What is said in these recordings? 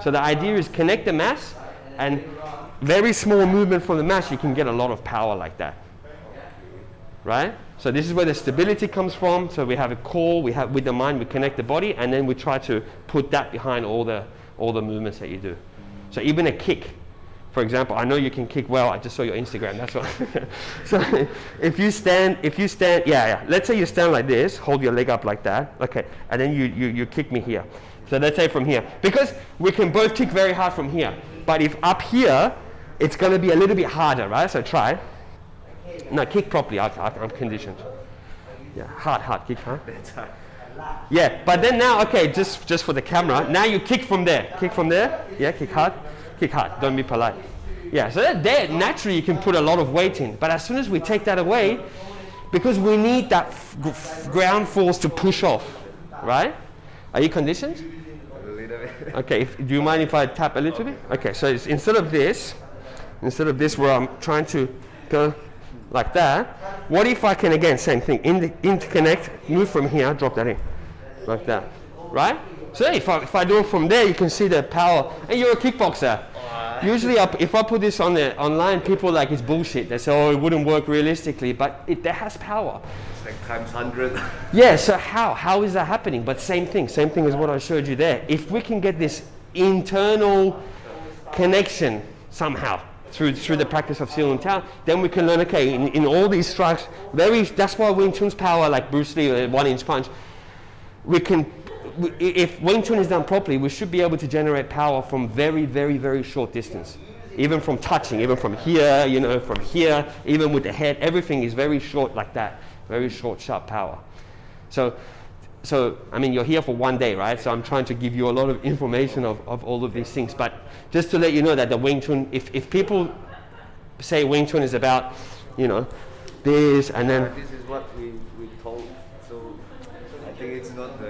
So the idea is connect the mass, and very small movement from the mass, you can get a lot of power like that. Right? So this is where the stability comes from. So we have a core, we have with the mind, we connect the body, and then we try to put that behind all the movements that you do. So even a kick, for example, I know you can kick well. I just saw your Instagram. That's what. So if you stand, yeah. Let's say you stand like this, hold your leg up like that, okay, and then you kick me here. So let's say from here, because we can both kick very hard from here. But if up here, it's going to be a little bit harder, right? So try. No, kick properly. I'm conditioned. Yeah, hard kick, huh? Yeah, but then now, okay, just for the camera. Now you kick from there. Kick from there. Yeah, kick hard. Kick hard. Don't be polite. Yeah, so there naturally you can put a lot of weight in. But as soon as we take that away, because we need that ground force to push off, right? Are you conditioned? A little bit. Okay. Do you mind if I tap a little bit? Okay. So it's instead of this where I'm trying to go like that, what if I can, again, same thing, interconnect, move from here, drop that in, like that, right? So if I do it from there, you can see the power. And you're a kickboxer. Usually, if I put this online, people like it's bullshit. They say, oh, it wouldn't work realistically, but it has power. It's like times 100. Yeah. So how is that happening? But same thing as what I showed you there. If we can get this internal connection somehow through the practice of Sifu Nima, then we can learn, okay, in all these strikes, that's why Wing Chun's power, like Bruce Lee, a 1-inch punch, if Wing Chun is done properly, we should be able to generate power from very, very, very short distance. Even from touching, even from here, from here, even with the head, everything is very short like that. Very short, sharp power. So, I mean, you're here for one day, right? So I'm trying to give you a lot of information of all of these things. But just to let you know that the Wing Chun, if people say Wing Chun is about, this and then... This is what we told. So I think it's not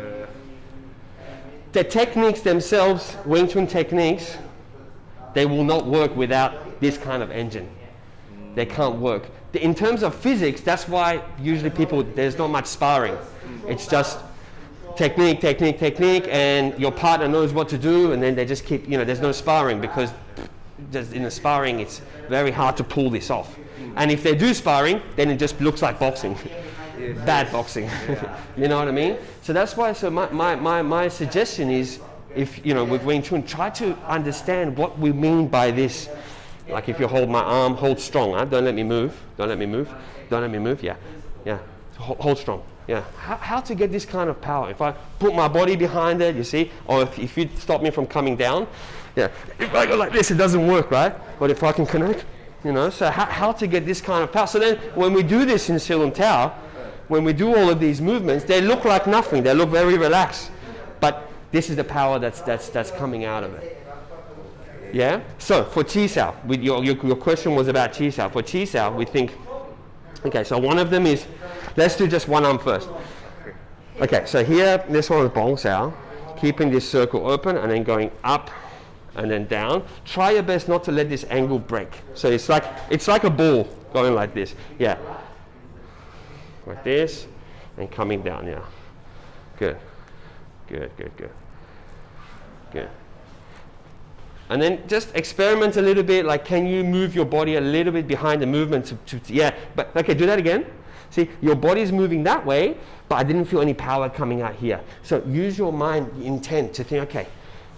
the techniques themselves, Wing Chun techniques, they will not work without this kind of engine. They can't work. In terms of physics, that's why usually there's not much sparring. It's just technique, and your partner knows what to do, and then they just keep, there's no sparring, because just in the sparring, it's very hard to pull this off. And if they do sparring, then it just looks like boxing. Bad boxing. Yeah. You know what I mean? So that's why, so my suggestion is, if, with Wing Chun, try to understand what we mean by this. Like if you hold my arm, hold strong, huh? Don't let me move, yeah. Hold strong. Yeah, how to get this kind of power? If I put my body behind it, you see, or if you stop me from coming down, yeah. If I go like this, it doesn't work, right? But if I can connect, so how to get this kind of power? So then, when we do this in Sifu Nima, when we do all of these movements, they look like nothing. They look very relaxed, but this is the power that's coming out of it. Yeah. So for chisau, your question was about chisau. For chisau, we think. Okay, so one of them is, let's do just one arm first. Okay, so here, this one is bong sao, keeping this circle open and then going up and then down. Try your best not to let this angle break. So it's like a ball going like this. Yeah. Like this, and coming down, yeah. Good. And then just experiment a little bit, like can you move your body a little bit behind the movement yeah, but okay, do that again. See, your body is moving that way, but I didn't feel any power coming out here. So use your mind intent to think, okay,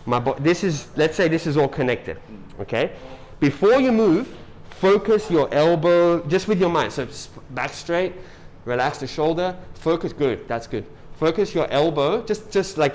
let's say this is all connected, okay? Before you move, focus your elbow, just with your mind. So back straight, relax the shoulder, focus, good, that's good. Focus your elbow, just like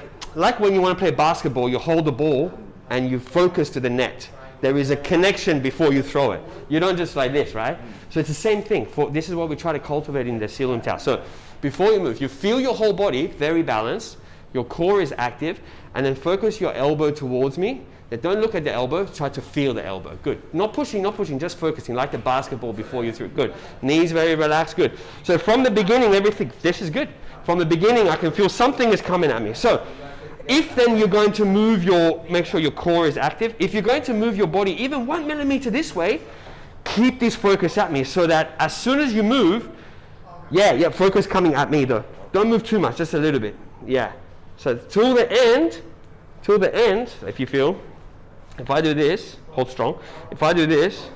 when you want to play basketball, you hold the ball, and you focus to the net. There is a connection before you throw it. You don't just like this, right? So it's the same thing. This is what we try to cultivate in the Sifu Nima. So before you move, you feel your whole body very balanced, your core is active, and then focus your elbow towards me. Then don't look at the elbow, try to feel the elbow. Good. Not pushing, just focusing, like the basketball before you throw it. Good. Knees very relaxed, good. So from the beginning, this is good. From the beginning, I can feel something is coming at me. So if then you're going to make sure your core is active, if you're going to move your body even 1 millimeter this way, keep this focus at me so that as soon as you move, focus coming at me though. Don't move too much, just a little bit. Yeah. So till the end, if you feel, if I do this, hold strong. If I do this,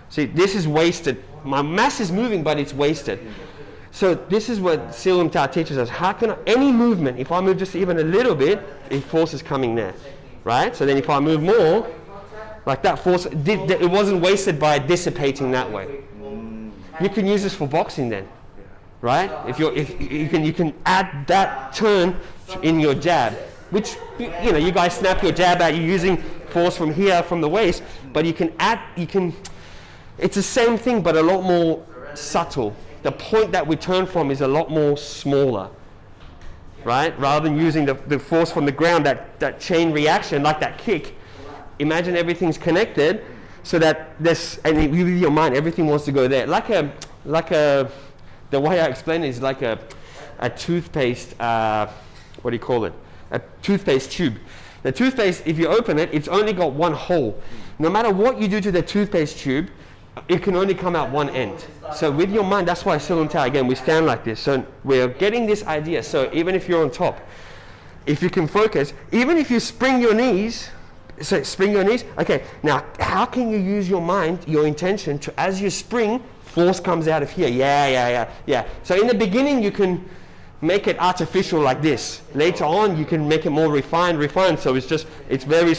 see, this is wasted. My mass is moving, but it's wasted. So this is what Sifu Nima teaches us. How can any movement, if I move just even a little bit, a force is coming there, right? So then if I move more, like that force, it wasn't wasted by dissipating that way. You can use this for boxing then, right? If you can add that turn in your jab, which you guys snap your jab out. You're using force from here, from the waist, but you can add. It's the same thing, but a lot more subtle. The point that we turn from is a lot more smaller, right? Rather than using the force from the ground, that chain reaction, like that kick. Imagine everything's connected, so that and with your mind, everything wants to go there. The way I explain it is like a toothpaste. What do you call it? A toothpaste tube. The toothpaste, if you open it, it's only got one hole. No matter what you do to the toothpaste tube, it can only come out one end. So with your mind, that's why Sifu Nima, again, we stand like this. So we're getting this idea. So even if you're on top, if you can focus, even if you spring your knees, okay, now how can you use your mind, your intention, to, as you spring, force comes out of here. Yeah. So in the beginning, you can make it artificial like this. Later on, you can make it more refined. So it's very,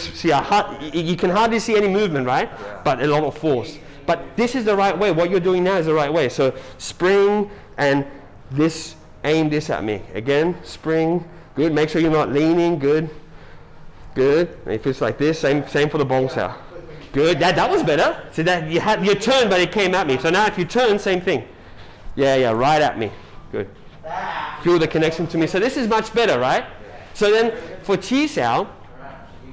you can hardly see any movement, right? Yeah. But a lot of force. But this is the right way. What you're doing now is the right way. So spring and this, aim this at me. Again, spring, good. Make sure you're not leaning, good. And if it's like this, same for the bong sao. Good, that was better. See that you had your turn, but it came at me. So now if you turn, same thing. Yeah, right at me. Good. Feel the connection to me. So this is much better, right? So then for chisau,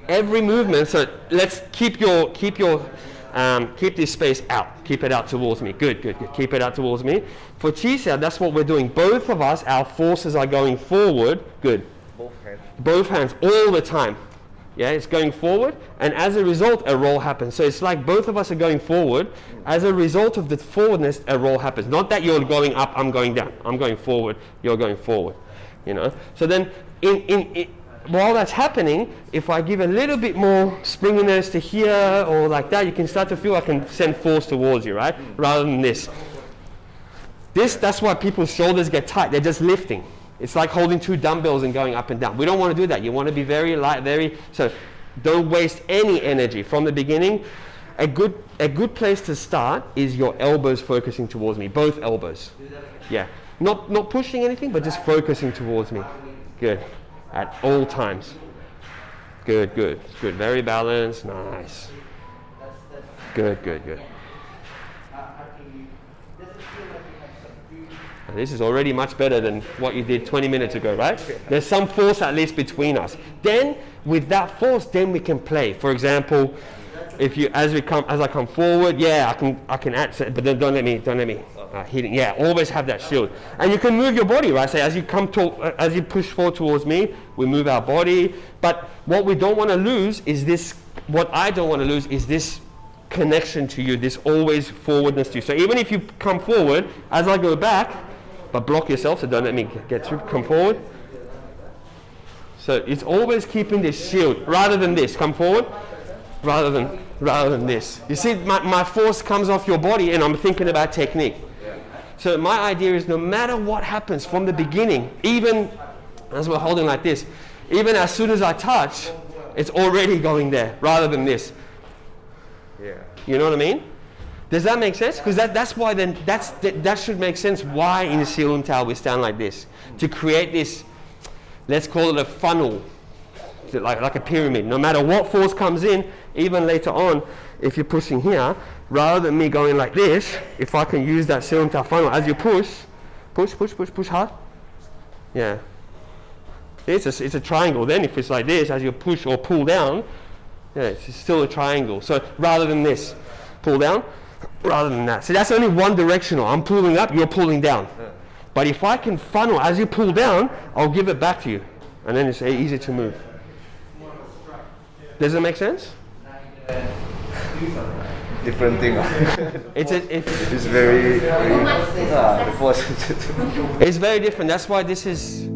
every movement. So let's keep this space out. Keep it out towards me. Good. Keep it out towards me. For chisau, that's what we're doing. Both of us, our forces are going forward. Good. Both hands all the time. Yeah, it's going forward, and as a result, a roll happens. So it's like both of us are going forward. As a result of the forwardness, a roll happens. Not that you're going up, I'm going down. I'm going forward, you're going forward. So then, while that's happening, if I give a little bit more springiness to here or like that, you can start to feel I can send force towards you, right? Rather than this. That's why people's shoulders get tight. They're just lifting. It's like holding two dumbbells and going up and down. We don't want to do that. You want to be very light, so don't waste any energy from the beginning. A good place to start is your elbows focusing towards me, both elbows. Yeah, not pushing anything, but just focusing towards me. Good, at all times. Good. Very balanced, nice. Good. This is already much better than what you did 20 minutes ago, right? There's some force at least between us. Then, with that force, then we can play. For example, as I come forward, yeah, I can add, but then don't let me hitting. Yeah, always have that shield. And you can move your body, right? So as you push forward towards me, we move our body. But what we don't want to lose is this. What I don't want to lose is this connection to you. This always forwardness to you. So even if you come forward, as I go back. But block yourself, so don't let me get through. Come forward. So it's always keeping this shield rather than this. Come forward, rather than this. You see, my force comes off your body, and I'm thinking about technique. So my idea is, no matter what happens from the beginning, even as we're holding like this, even as soon as I touch, it's already going there, rather than this. Yeah. You know what I mean? Does that make sense? Because that's why then that should make sense why in Sifu Nima we stand like this. To create this, let's call it a funnel, like a pyramid. No matter what force comes in, even later on, if you're pushing here, rather than me going like this, if I can use that Sifu Nima funnel, as you push hard. Yeah. It's a triangle. Then if it's like this, as you push or pull down, yeah, it's still a triangle. So rather than this, pull down. Rather than that. So that's only one directional. I'm pulling up, you're pulling down. Yeah. But if I can funnel, as you pull down, I'll give it back to you. And then it's easy to move. Does it make sense? Different thing. It's very the force. It's very different. That's why this is